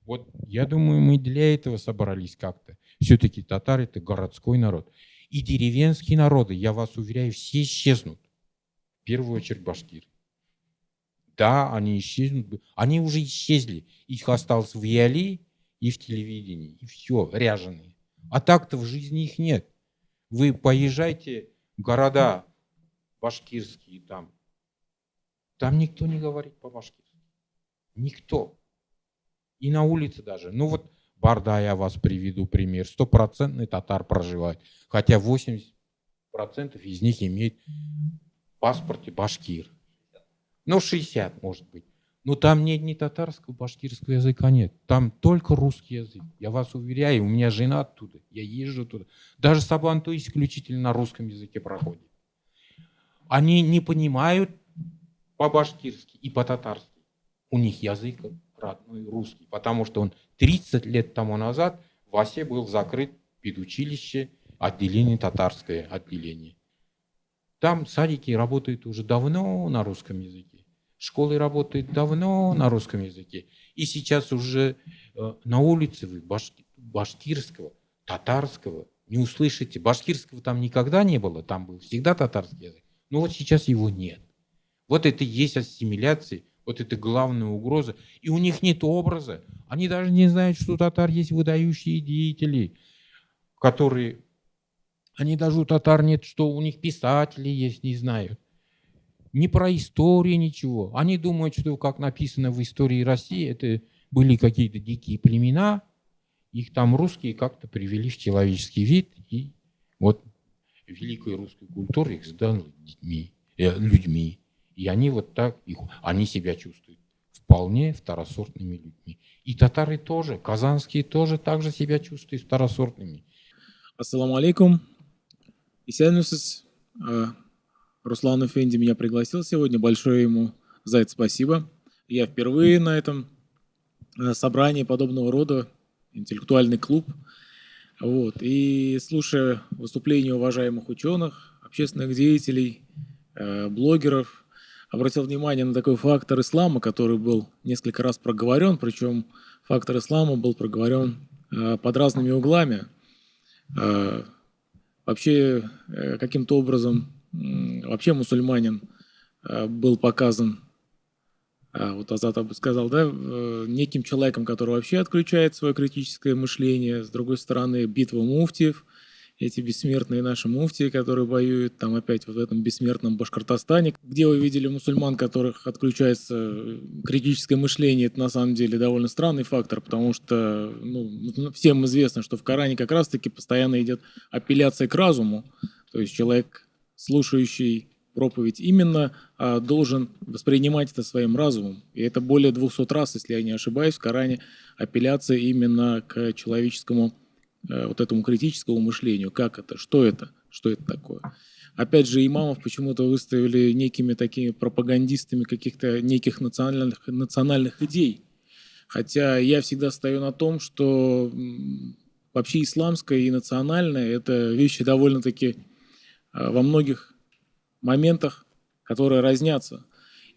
Вот я думаю, мы для этого собрались как-то. Все-таки татары – это городской народ. И деревенские народы, я вас уверяю, все исчезнут. В первую очередь башкиры. Да, они исчезнут. Они уже исчезли. Их осталось в Яли и в телевидении. И все, ряженые. А так-то в жизни их нет. Вы поезжайте в города башкирские там. Там никто не говорит по-башкирски. Никто. И на улице даже. Ну вот Барда, я вас приведу пример. 100% татар проживает. Хотя 80% из них имеют в паспорте башкир. Ну 60 может быть. Но там нет ни татарского, башкирского языка нет. Там только русский язык. Я вас уверяю, у меня жена оттуда. Я езжу туда. Даже сабантуй исключительно на русском языке проходит. Они не понимают по-башкирски и по-татарски. У них язык родной русский. Потому что он 30 лет тому назад в Осе был закрыт педучилище, отделение, татарское отделение. Там садики работают уже давно на русском языке. Школы работают давно на русском языке. И сейчас уже на улице вы башкирского, татарского не услышите. Башкирского там никогда не было, там был всегда татарский язык. Но вот сейчас его нет. Вот это и есть ассимиляция, вот это главная угроза. И у них нет образа. Они даже не знают, что у татар есть выдающие деятели, которые... Они даже у татар нет, что у них писатели есть, не знают. Ни про историю, ничего. Они думают, что, как написано в истории России, это были какие-то дикие племена, их там русские как-то привели в человеческий вид, и вот великая русская культура их сдала людьми. И они вот так, они себя чувствуют вполне второсортными людьми. И татары тоже, казанские тоже так же себя чувствуют второсортными. Ассаламу алейкум. Исянусис. Руслан Эфенди меня пригласил сегодня. Большое ему за это спасибо. Я впервые на этом собрании подобного рода, интеллектуальный клуб. Вот. И слушая выступления уважаемых ученых, общественных деятелей, блогеров, обратил внимание на такой фактор ислама, который был несколько раз проговорен, причем фактор ислама был проговорен под разными углами. Вообще, каким-то образом, вообще мусульманин был показан, вот Азат бы сказал, да, неким человеком, который вообще отключает свое критическое мышление. С другой стороны, битва муфтиев, эти бессмертные наши муфтии, которые воюют там опять вот в этом бессмертном Башкортостане. Где вы видели мусульман, которых отключается критическое мышление? Это на самом деле довольно странный фактор, потому что всем известно, что в Коране как раз-таки постоянно идет апелляция к разуму. То есть человек, слушающий проповедь, именно должен воспринимать это своим разумом. И это более 200 раз, если я не ошибаюсь, в Коране апелляция именно к человеческому вот этому критическому мышлению. Как это? Что это? Что это такое? Опять же, имамов почему-то выставили некими такими пропагандистами каких-то неких национальных идей. Хотя я всегда стою на том, что вообще исламское и национальное – это вещи довольно-таки во многих моментах, которые разнятся.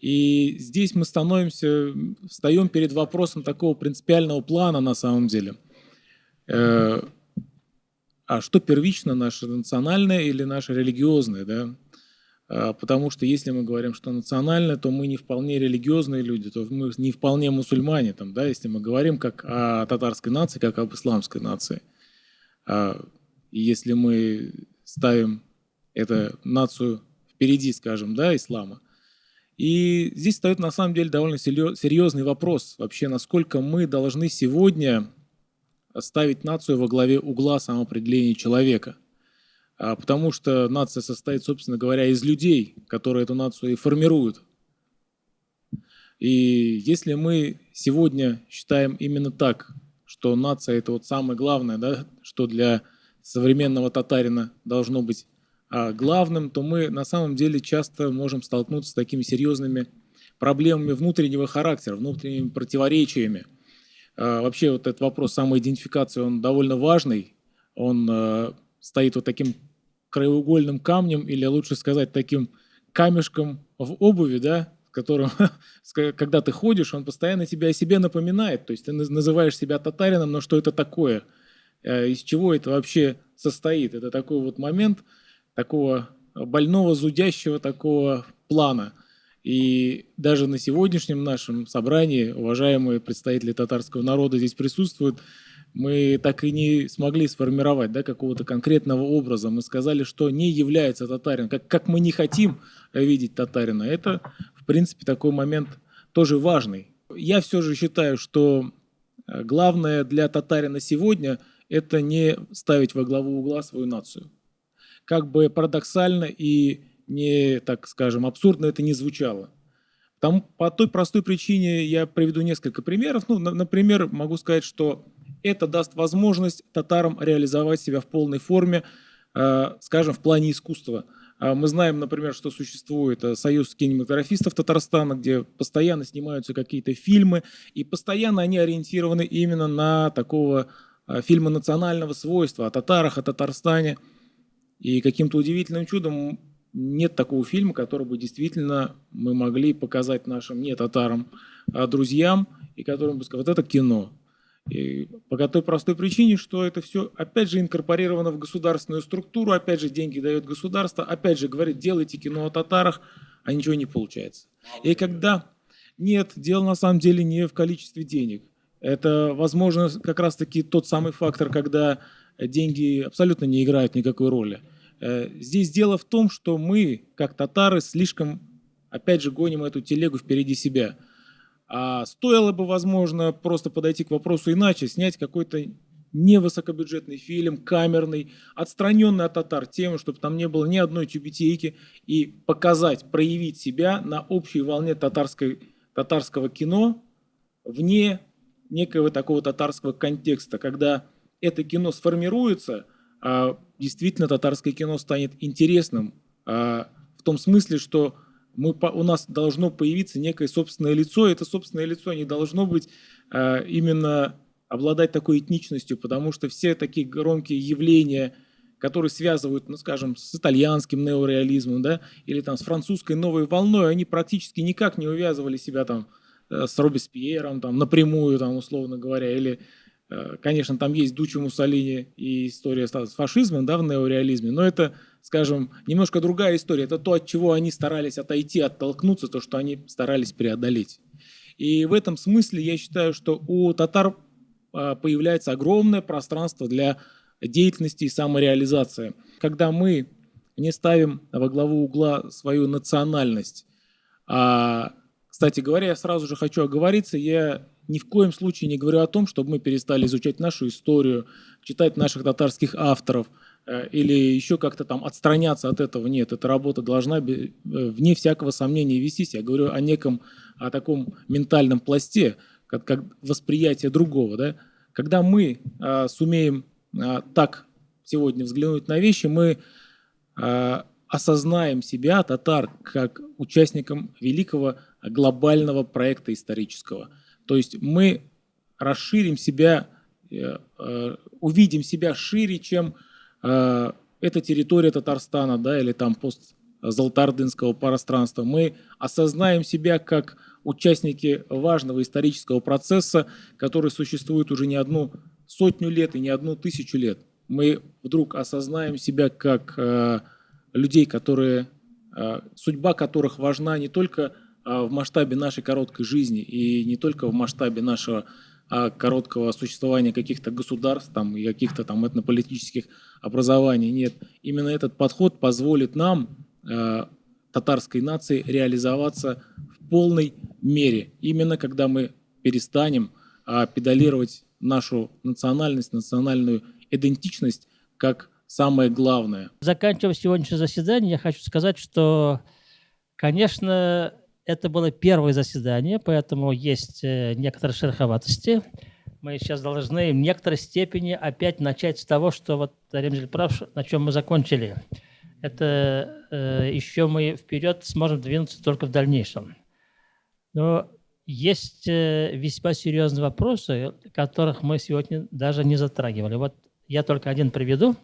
И здесь мы встаем перед вопросом такого принципиального плана на самом деле. А что первично, наше национальное или наше религиозное, да? Потому что если мы говорим, что национальное, то мы не вполне религиозные люди, то мы не вполне мусульмане, там, да, если мы говорим как о татарской нации, как об исламской нации. И если мы ставим эту нацию впереди, скажем, да, ислама. И здесь встает на самом деле довольно серьезный вопрос, вообще, насколько мы должны сегодня ставить нацию во главе угла самоопределения человека. Потому что нация состоит, собственно говоря, из людей, которые эту нацию и формируют. И если мы сегодня считаем именно так, что нация – это вот самое главное, да, что для современного татарина должно быть главным, то мы на самом деле часто можем столкнуться с такими серьезными проблемами внутреннего характера, внутренними противоречиями. Вообще вот этот вопрос самоидентификации, он довольно важный, он стоит вот таким краеугольным камнем, или лучше сказать, таким камешком в обуви, да, которым, когда ты ходишь, он постоянно тебя о себе напоминает, то есть ты называешь себя татарином, но что это такое, из чего это вообще состоит, это такой вот момент такого больного, зудящего такого плана. И даже на сегодняшнем нашем собрании, уважаемые представители татарского народа здесь присутствуют, мы так и не смогли сформировать, да, какого-то конкретного образа. Мы сказали, что не является татарин, как мы не хотим видеть татарина. Это, в принципе, такой момент тоже важный. Я все же считаю, что главное для татарина сегодня – это не ставить во главу угла свою нацию. Как бы парадоксально и не, так скажем, абсурдно это не звучало. Там по той простой причине я приведу несколько примеров. Например, могу сказать, что это даст возможность татарам реализовать себя в полной форме, скажем, в плане искусства. Мы знаем, например, что существует Союз кинематографистов Татарстана, где постоянно снимаются какие-то фильмы, и постоянно они ориентированы именно на такого фильма национального свойства, о татарах, о Татарстане. И каким-то удивительным чудом нет такого фильма, который бы действительно мы могли показать нашим не татарам, а друзьям, и которым бы сказать, вот это кино. И по той простой причине, что это все, опять же, инкорпорировано в государственную структуру, опять же, деньги дает государство, опять же, говорит, делайте кино о татарах, а ничего не получается. И когда... Нет, дело на самом деле не в количестве денег. Это, возможно, как раз-таки тот самый фактор, когда деньги абсолютно не играют никакой роли. Здесь дело в том, что мы, как татары, слишком, опять же, гоним эту телегу впереди себя. А стоило бы, возможно, просто подойти к вопросу иначе, снять какой-то невысокобюджетный фильм, камерный, отстраненный от татар тем, чтобы там не было ни одной тюбетейки, и показать, проявить себя на общей волне татарского кино вне некого такого татарского контекста, когда это кино сформируется, а действительно татарское кино станет интересным, в том смысле, что у нас должно появиться некое собственное лицо, и это собственное лицо не должно быть именно обладать такой этничностью, потому что все такие громкие явления, которые связывают, ну, скажем, с итальянским неореализмом, да, или там с французской новой волной, они практически никак не увязывали себя там с Робеспьером, там, напрямую, там, условно говоря, или, конечно, там есть Дуччо Муссолини и история с фашизмом, да, в неореализме, но это, скажем, немножко другая история, это то, от чего они старались отойти, оттолкнуться, то, что они старались преодолеть. И в этом смысле я считаю, что у татар появляется огромное пространство для деятельности и самореализации. Когда мы не ставим во главу угла свою национальность. Кстати говоря, я сразу же хочу оговориться, я ни в коем случае не говорю о том, чтобы мы перестали изучать нашу историю, читать наших татарских авторов или еще как-то там отстраняться от этого. Нет, эта работа должна вне всякого сомнения вестись. Я говорю о таком ментальном пласте, как восприятие другого. Да? Когда мы сумеем так сегодня взглянуть на вещи, мы осознаем себя, татар, как участником великого глобального проекта исторического. То есть мы расширим себя, увидим себя шире, чем эта территория Татарстана, да, или там постзолотардынского пространства. Мы осознаем себя как участники важного исторического процесса, который существует уже не одну сотню лет и не одну тысячу лет. Мы вдруг осознаем себя как людей, судьба которых важна не только в масштабе нашей короткой жизни и не только в масштабе нашего короткого существования каких-то государств там, и каких-то там этнополитических образований. Нет, именно этот подход позволит нам, татарской нации, реализоваться в полной мере. Именно когда мы перестанем педалировать нашу национальность, национальную идентичность как самое главное. Заканчивая сегодняшнее заседание, я хочу сказать, что, конечно, это было первое заседание, поэтому есть некоторые шероховатости. Мы сейчас должны в некоторой степени опять начать с того, что вот Ремзель прав, на чем мы закончили. Это еще мы вперед сможем двинуться только в дальнейшем. Но есть весьма серьезные вопросы, которых мы сегодня даже не затрагивали. Вот я только один приведу.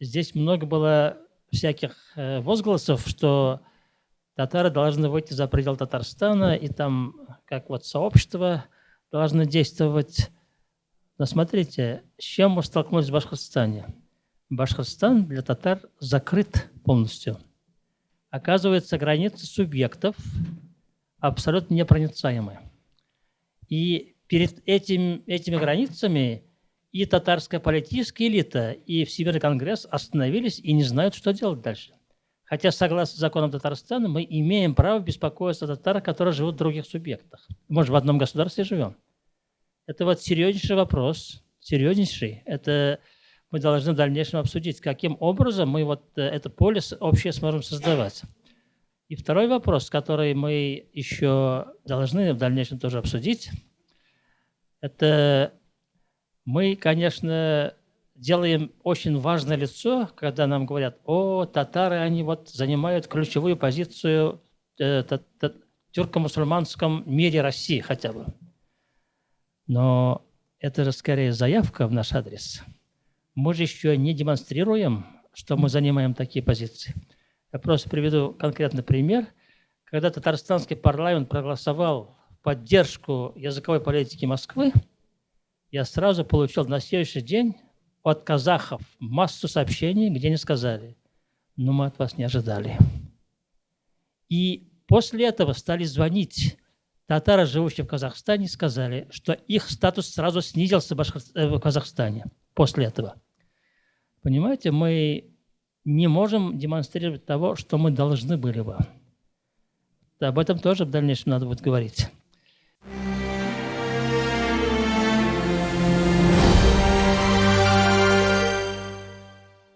Здесь много было всяких возгласов, что татары должны выйти за пределы Татарстана, и там как вот сообщество должны действовать. Но смотрите, с чем мы столкнулись в Башкортостане. Башкортостан для татар закрыт полностью. Оказывается, границы субъектов абсолютно непроницаемы. И перед этими границами и татарская политическая элита, и Всемирный конгресс остановились и не знают, что делать дальше. Хотя, согласно законам Татарстана, мы имеем право беспокоиться о татарах, которые живут в других субъектах. Мы же в одном государстве живем. Это вот серьезнейший вопрос, серьезнейший. Это мы должны в дальнейшем обсудить, каким образом мы вот это поле общее сможем создавать. И второй вопрос, который мы еще должны в дальнейшем тоже обсудить, это мы, конечно, делаем очень важное лицо, когда нам говорят, татары, они вот занимают ключевую позицию в тюрко-мусульманском мире России хотя бы. Но это же скорее заявка в наш адрес. Мы же еще не демонстрируем, что мы занимаем такие позиции. Я просто приведу конкретный пример. Когда татарстанский парламент проголосовал в поддержку языковой политики Москвы, я сразу получил на следующий день от казахов массу сообщений, где они сказали: ну, мы от вас не ожидали. И после этого стали звонить татары, живущие в Казахстане, сказали, что их статус сразу снизился в Казахстане после этого. Понимаете, мы не можем демонстрировать того, что мы должны были бы. Об этом тоже в дальнейшем надо будет говорить.